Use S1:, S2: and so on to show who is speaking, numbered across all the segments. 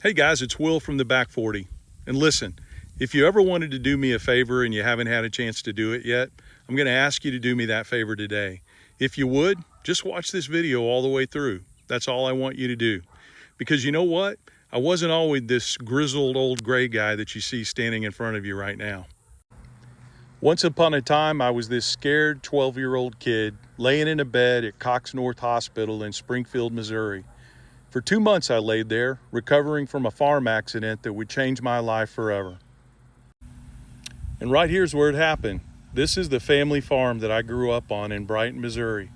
S1: Hey guys, it's Will from the Back 40. And listen, if you ever wanted to do me a favor and you haven't had a chance to do it yet, I'm going to ask you to do me that favor today. If you would, just watch this video all the way through. That's all I want you to do. Because you know what? I wasn't always this grizzled old gray guy that you see standing in front of you right now. Once upon a time, I was this scared 12-year-old kid laying in a bed at Cox North Hospital in Springfield, Missouri. For 2 months I laid there, recovering from a farm accident that would change my life forever. And right here's where it happened. This is the family farm that I grew up on in Brighton, Missouri.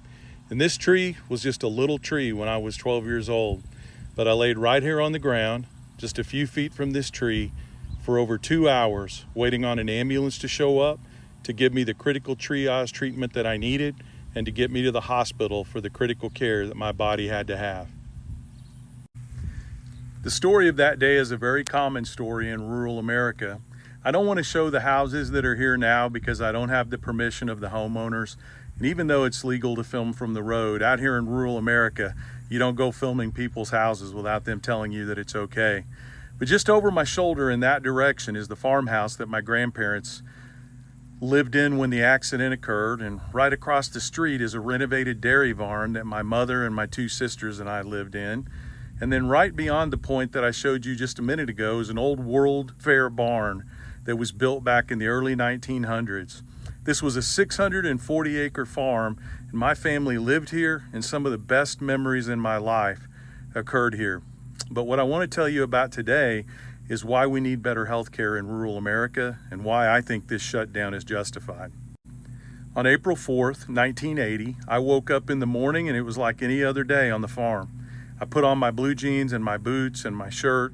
S1: And this tree was just a little tree when I was 12 years old. But I laid right here on the ground, just a few feet from this tree, for over 2 hours, waiting on an ambulance to show up, to give me the critical triage treatment that I needed, and to get me to the hospital for the critical care that my body had to have. The story of that day is a very common story in rural America. I don't want to show the houses that are here now because I don't have the permission of the homeowners. And even though it's legal to film from the road, out here in rural America, you don't go filming people's houses without them telling you that it's okay. But just over my shoulder in that direction is the farmhouse that my grandparents lived in when the accident occurred. And right across the street is a renovated dairy barn that my mother and my two sisters and I lived in. And then right beyond the point that I showed you just a minute ago is an old World Fair barn that was built back in the early 1900s. This was a 640-acre farm, and my family lived here, and some of the best memories in my life occurred here. But what I want to tell you about today is why we need better health care in rural America and why I think this shutdown is justified. On April 4th, 1980, I woke up in the morning and it was like any other day on the farm. I put on my blue jeans and my boots and my shirt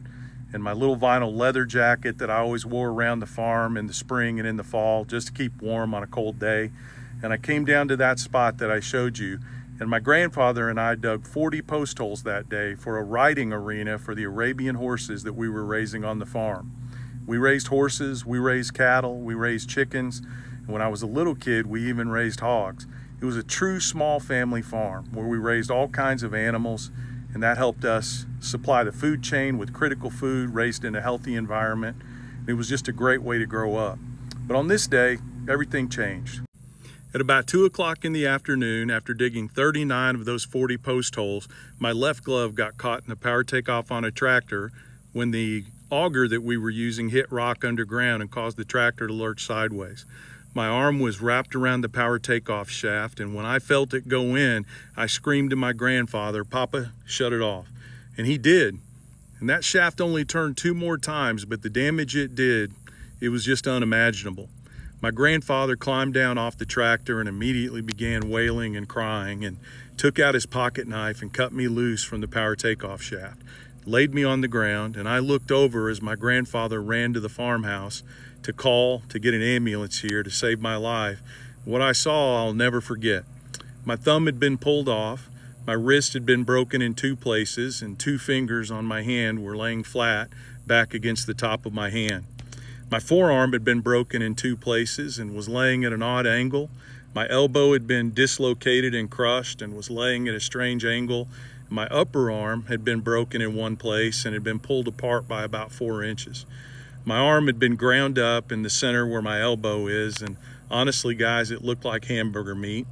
S1: and my little vinyl leather jacket that I always wore around the farm in the spring and in the fall just to keep warm on a cold day. And I came down to that spot that I showed you. And my grandfather and I dug 40 post holes that day for a riding arena for the Arabian horses that we were raising on the farm. We raised horses, we raised cattle, we raised chickens. And when I was a little kid, we even raised hogs. It was a true small family farm where we raised all kinds of animals, and that helped us supply the food chain with critical food raised in a healthy environment. It was just a great way to grow up. But on this day, everything changed. At about 2 o'clock in the afternoon, after digging 39 of those 40 post holes, my left glove got caught in the power takeoff on a tractor when the auger that we were using hit rock underground and caused the tractor to lurch sideways. My arm was wrapped around the power takeoff shaft, and when I felt it go in, I screamed to my grandfather, "Papa, shut it off." And he did. And that shaft only turned 2 more times, but the damage it did, it was just unimaginable. My grandfather climbed down off the tractor and immediately began wailing and crying and took out his pocket knife and cut me loose from the power takeoff shaft, laid me on the ground, and I looked over as my grandfather ran to the farmhouse to get an ambulance here to save my life. What I saw, I'll never forget. My thumb had been pulled off, my wrist had been broken in 2 places, and 2 fingers on my hand were laying flat back against the top of my hand. My forearm had been broken in 2 places and was laying at an odd angle. My elbow had been dislocated and crushed and was laying at a strange angle. My upper arm had been broken in 1 place and had been pulled apart by about 4 inches. My arm had been ground up in the center where my elbow is, and honestly, guys, it looked like hamburger meat.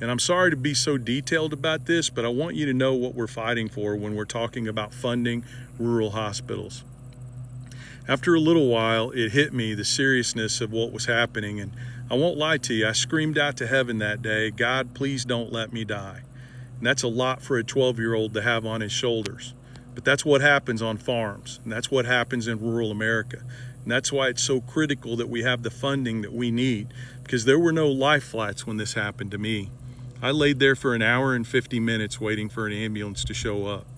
S1: And I'm sorry to be so detailed about this, but I want you to know what we're fighting for when we're talking about funding rural hospitals. After a little while, it hit me, the seriousness of what was happening, and I won't lie to you, I screamed out to heaven that day, "God, please don't let me die." And that's a lot for a 12-year-old to have on his shoulders. But that's what happens on farms, and that's what happens in rural America. And that's why it's so critical that we have the funding that we need, because there were no life flights when this happened to me. I laid there for 1 hour and 50 minutes waiting for an ambulance to show up.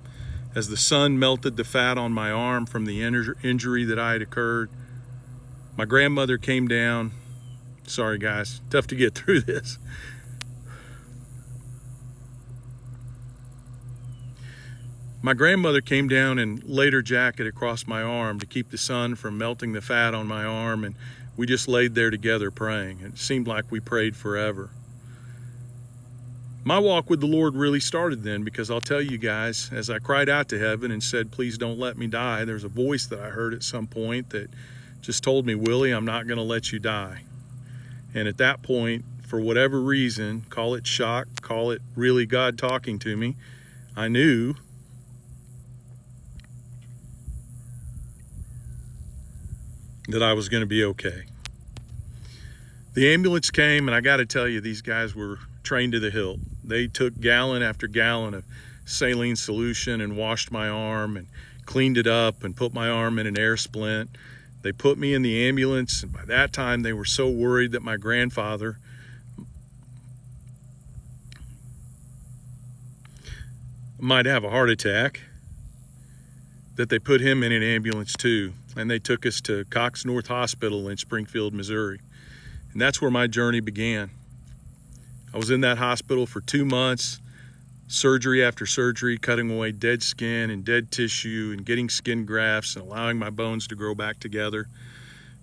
S1: As the sun melted the fat on my arm from the injury that I had occurred, my grandmother came down. Sorry guys, tough to get through this. My grandmother came down and laid her jacket across my arm to keep the sun from melting the fat on my arm, and we just laid there together praying. It seemed like we prayed forever. My walk with the Lord really started then, because I'll tell you guys, as I cried out to heaven and said, please don't let me die, there's a voice that I heard at some point that just told me, Willie, I'm not going to let you die. And at that point, for whatever reason, call it shock, call it really God talking to me, I knew that I was going to be okay. The ambulance came, and I got to tell you, these guys were trained to the hilt. They took gallon after gallon of saline solution and washed my arm and cleaned it up and put my arm in an air splint. They put me in the ambulance, and by that time they were so worried that my grandfather might have a heart attack that they put him in an ambulance too. And they took us to Cox North Hospital in Springfield, Missouri. And that's where my journey began. I was in that hospital for 2 months, surgery after surgery, cutting away dead skin and dead tissue and getting skin grafts and allowing my bones to grow back together.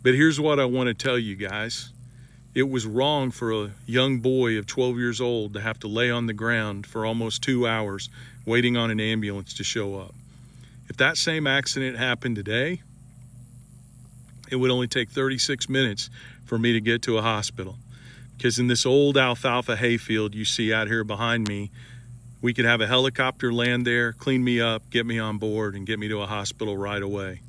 S1: But here's what I want to tell you guys. It was wrong for a young boy of 12 years old to have to lay on the ground for almost 2 hours waiting on an ambulance to show up. If that same accident happened today, it would only take 36 minutes for me to get to a hospital. Because in this old alfalfa hayfield you see out here behind me, we could have a helicopter land there, clean me up, get me on board, and get me to a hospital right away.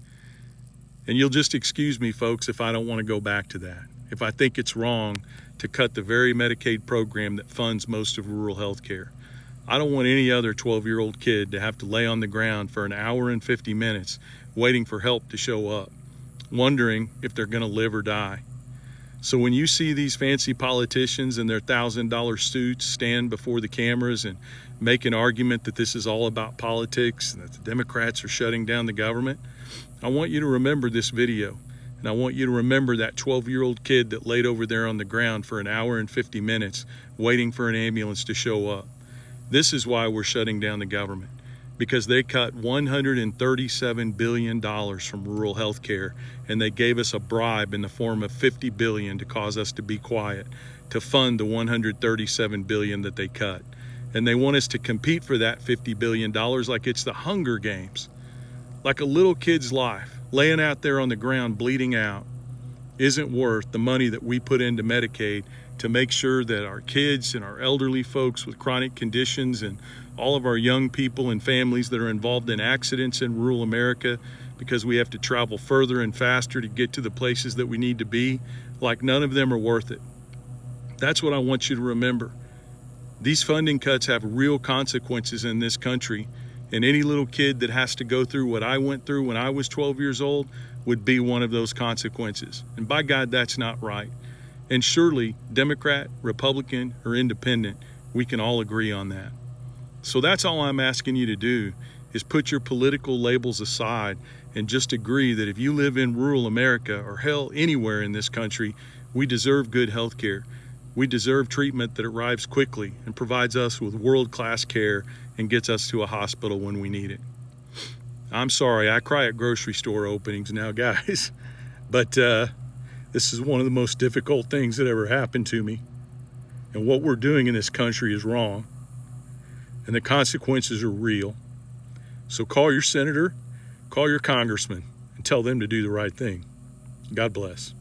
S1: And you'll just excuse me, folks, if I don't want to go back to that. If I think it's wrong to cut the very Medicaid program that funds most of rural health care. I don't want any other 12-year-old kid to have to lay on the ground for an hour and 50 minutes waiting for help to show up, wondering if they're going to live or die. So when you see these fancy politicians in their $1,000 suits stand before the cameras and make an argument that this is all about politics and that the Democrats are shutting down the government, I want you to remember this video. And I want you to remember that 12-year-old kid that laid over there on the ground for an hour and 50 minutes waiting for an ambulance to show up. This is why we're shutting down the government, because they cut $137 billion from rural health care, and they gave us a bribe in the form of $50 billion to cause us to be quiet, to fund the $137 billion that they cut. And they want us to compete for that $50 billion like it's the Hunger Games, like a little kid's life, laying out there on the ground bleeding out, isn't worth the money that we put into Medicaid to make sure that our kids and our elderly folks with chronic conditions and all of our young people and families that are involved in accidents in rural America because we have to travel further and faster to get to the places that we need to be, like none of them are worth it. That's what I want you to remember. These funding cuts have real consequences in this country, and any little kid that has to go through what I went through when I was 12 years old would be one of those consequences. And by God, that's not right. And surely, Democrat, Republican, or Independent, we can all agree on that. So that's all I'm asking you to do, is put your political labels aside and just agree that if you live in rural America, or hell, anywhere in this country, we deserve good health care. We deserve treatment that arrives quickly and provides us with world-class care and gets us to a hospital when we need it. I'm sorry, I cry at grocery store openings now, guys, but this is one of the most difficult things that ever happened to me. And what we're doing in this country is wrong. And the consequences are real. So call your senator, call your congressman, and tell them to do the right thing. God bless.